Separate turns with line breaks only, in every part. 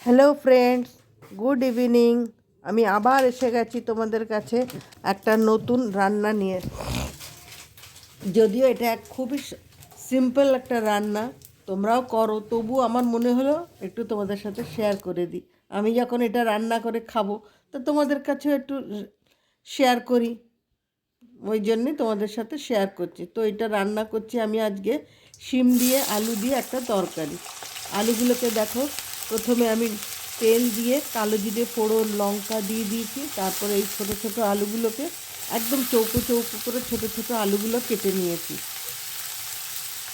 Hello friends, good evening. আমি আবার এসে গেছি তোমাদের কাছে একটা নতুন রান্না নিয়ে। যদিও এটা খুবই সিম্পল একটা রান্না, তোমরাও করো, তবু আমার মনে হলো একটু তোমাদের সাথে শেয়ার করে দিই। আমি যখন এটা রান্না করে খাবো, তো তোমাদের কাছেও একটু শেয়ার করি, ওই জন্যে তোমাদের সাথে শেয়ার করছি। তো এটা রান্না করছি আমি আজকে শিম দিয়ে আলু দিয়ে একটা তরকারি। আলুগুলোকে দেখো, প্রথমে আমি তেল দিয়ে কালো জিরে ফোড়ন লঙ্কা দিয়ে দিয়েছি। তারপরে এই ছোটো ছোটো আলুগুলোকে একদম চৌকো চৌকো করে ছোটো ছোটো আলুগুলো কেটে নিয়েছি।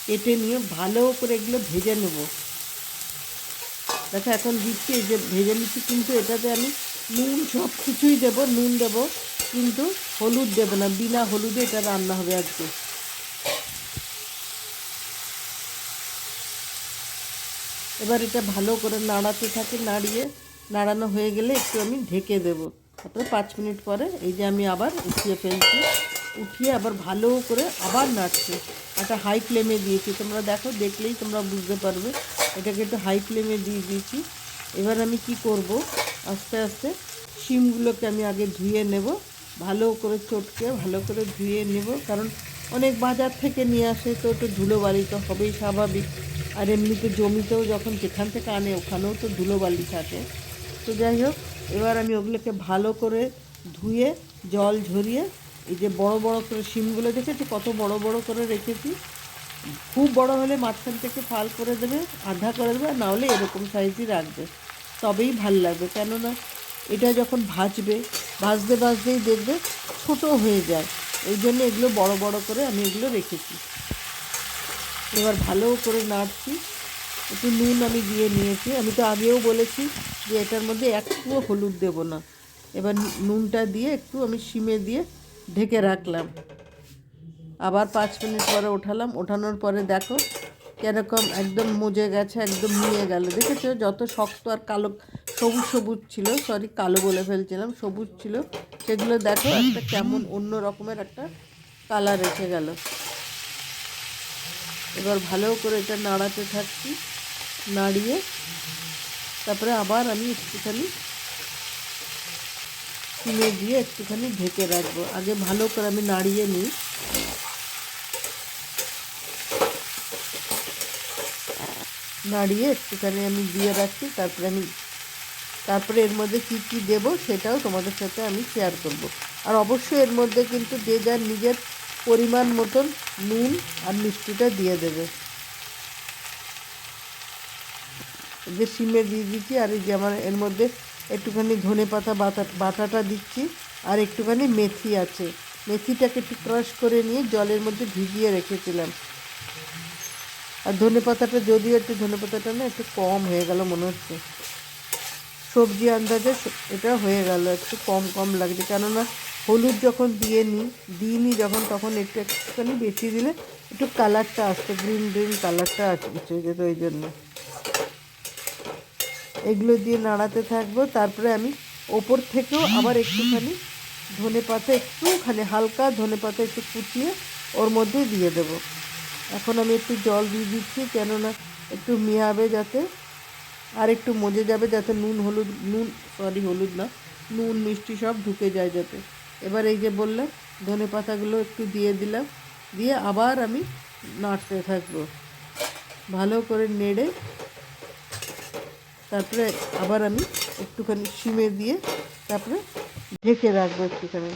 কেটে নিয়ে ভালো করে এগুলো ভেজে নেব। দেখো এখন দিচ্ছি, এই যে ভেজে নিচ্ছি, কিন্তু এটাতে আমি নুন সব কিছুই দেবো, নুন দেবো, কিন্তু হলুদ দেবো না। বিনা হলুদে এটা রান্না হবে আজকে। এবার এটা ভালো করে নাড়াতে থাকি, নাড়ানো হয়ে গেলে একটু আমি ঢেকে দেবো। তারপরে 5 মিনিট পরে এই যে আমি আবার উঠিয়ে ফেলছি। উঠিয়ে আবার ভালো করে আবার নাড়ছি। একটা হাই ফ্লেমে দিয়েছি, তোমরা দেখো, দেখলেই তোমরা বুঝতে পারবে। এটাকে একটু হাই ফ্লেমে দিয়ে দিয়েছি। এবার আমি কি করব, আস্তে আস্তে শিমগুলোকে আমি আগে ধুয়ে নেব, ভালো করে চটকে ভালো করে ধুয়ে নেব। কারণ অনেক বাজার থেকে নিয়ে আসে, তো একটু ধুলোবালি তো হবেই, স্বাভাবিক। আর এমনিতে জমিতেও যখন যেখান থেকে আনে ওখানেও তো ধুলোবালি থাকে। তো যাই হোক, এবার আমি ওগুলোকে ভালো করে ধুয়ে জল ঝরিয়ে, এই যে বড় বড় করে শিমগুলো দেখেছি কত বড় বড় করে রেখেছি। খুব বড় হলে মাঝখান থেকে ফাল করে দেবে, আধা করে দেবে, আর না হলে এরকম সাইজই রাখবে, তবেই ভাল লাগবে। কেননা এটা যখন ভাজতে ভাজতেই দেখবে ছোটো হয়ে যায়। ওই জন্য এগুলো বড় বড় করে আমি এগুলো রেখেছি। এবার ভালো করে নাড়ছি। একটু নুন আমি দিয়ে নিয়েছি। আমি তো আগেও বলেছি যে এটার মধ্যে একটুও হলুদ দেব না। এবার নুনটা দিয়ে একটু আমি শিমে দিয়ে ঢেকে রাখলাম। আবার 5 মিনিট পরে ওঠানোর পরে দেখো কীরকম একদম মজে গেছে, একদম নিয়ে গেল। দেখেছো যত শক্ত আর কালো সবুজ সবুজ ছিল, সরি কালো বলে ফেলছিলাম, সবুজ ছিল, সেগুলো দেখো একটা কেমন অন্য রকমের একটা কালার এসে গেল। এবার ভালো করে এটা নাড়াতে থাকছি, নাড়িয়ে তারপরে আবার আমি একটুখানি চিনি দিয়ে একটুখানি ঢেকে রাখবো। আগে ভালো করে আমি নাড়িয়ে নিই। নাড়িয়ে একটুখানি আমি দিয়ে রাখছি। তারপরে এর মধ্যে কী কী দেবো সেটাও তোমাদের সাথে আমি শেয়ার করব। আর অবশ্যই এর মধ্যে কিন্তু যে যার নিজের পরিমাণ মতন নুন আর মিষ্টিটা দিয়ে দেবে। যে শিমে দিয়ে দিচ্ছি, আর এই যে আমার এর মধ্যে একটুখানি ধনেপাতা বাটাটা দিচ্ছি, আর একটুখানি মেথি আছে। মেথিটাকে একটু ক্রাশ করে নিয়ে জলের মধ্যে ভিজিয়ে রেখেছিলাম। আর ধনেপাতাটা যদিও ধনেপাতাটা না একটু কম হয়ে গেল মনে হচ্ছে, সবজি আন্দাজে এটা হয়ে গেল, একটু কম কম লাগছে। কেননা হলুদ যখন দিইনি যখন, তখন একটুখানি বেশি দিলে একটু কালারটা আসতো, গ্রিন গ্রিন কালারটা আসছে যেত, ওই জন্য। এগুলো দিয়ে নাড়াতে থাকবো। তারপরে আমি ওপর থেকেও আবার একটুখানি হালকা ধনেপাতা একটু কুচিয়ে ওর মধ্যে দিয়ে দেব। এখন আমি একটু জল দিয়ে দিচ্ছি, কেননা একটু মেয়াবে যাতে, আর একটু মজে যাবে যাতে নুন মিষ্টি সব ঢুকে যায় যাতে। এবার এই যে বললাম, ধনেপাতাগুলো একটু দিয়ে দিলাম, দিয়ে আবার আমি নাড়তে থাকবো ভালো করে নেড়ে। তারপরে আবার আমি একটুখানি শিমে দিয়ে তারপরে ঢেকে রাখবো একটুখানি।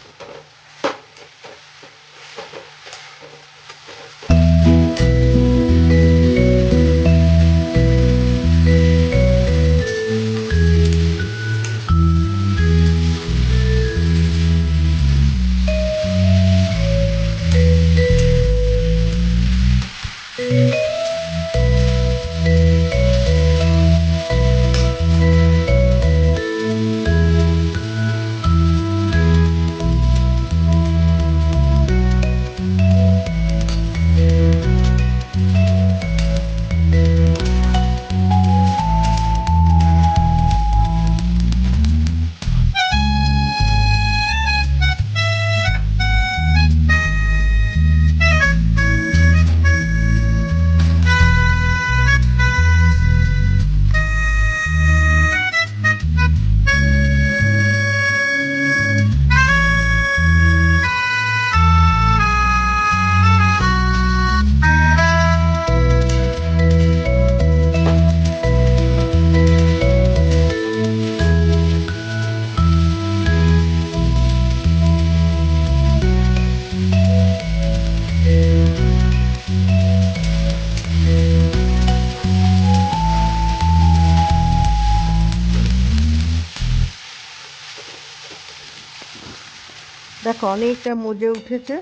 দেখো অনেকটা মজে উঠেছে।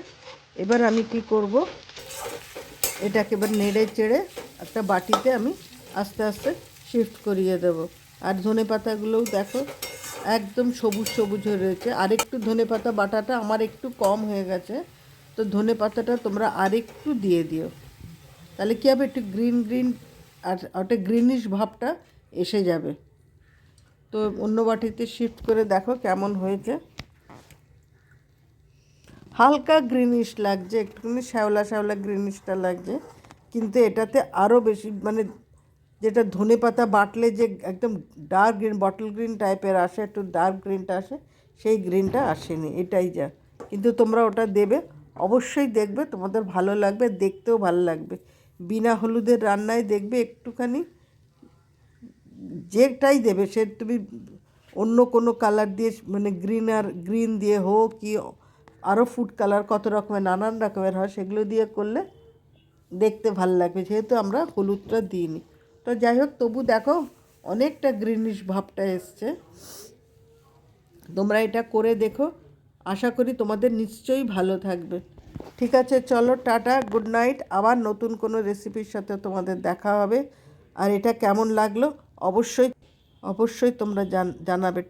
এবার আমি কি করব, এটাকে এবার নেড়ে চেড়ে একটা বাটিতে আমি আস্তে আস্তে শিফট করিয়ে দেব। আর ধনেপাতাগুলোও দেখো একদম সবুজ সবুজ হয়ে রয়েছে। আরেকটু ধনেপাতা বাটাটা আমার একটু কম হয়ে গেছে, তো ধনেপাতাটা তোমরা আরেকটু দিয়ে দিও। তাহলে কী হবে, একটু গ্রিন গ্রিন আর ওটা গ্রিনিশ ভাবটা এসে যাবে। তো অন্য বাটিতে শিফট করে দেখো কেমন হয়েছে। হালকা গ্রিনিশ লাগছে, একটুখানি শ্যাওলা শ্যাওলা গ্রিনিশটা লাগছে, কিন্তু এটাতে আরও বেশি মানে যেটা ধনেপাতা বাটলে যে একদম ডার্ক গ্রিন বটল গ্রিন টাইপের আসে, একটু ডার্ক গ্রিনটা আসে, সেই গ্রিনটা আসেনি, এটাই যা। কিন্তু তোমরা ওটা দেবে, অবশ্যই দেখবে তোমাদের ভালো লাগবে, দেখতেও ভালো লাগবে। বিনা হলুদের রান্নায় দেখবে একটুখানি যেটাই দেবে সে তুমি অন্য কোনো কালার দিয়ে মানে গ্রিন দিয়ে হোক কি আরও ফুড কালার কত রকমের নানান রকমের হয়, সেগুলো দিয়ে করলে দেখতে ভালো লাগবে, যেহেতু আমরা হলুদটা দিইনি। তো যাই হোক, তবু দেখো অনেকটা গ্রিনিশ ভাবটা এসছে। তোমরা এটা করে দেখো, আশা করি তোমাদের নিশ্চয়ই ভালো থাকবে। ঠিক আছে, চলো টাটা, গুড নাইট। আবার নতুন কোনো রেসিপির সাথে তোমাদের দেখা হবে। আর এটা কেমন লাগলো অবশ্যই অবশ্যই তোমরা জানাবে।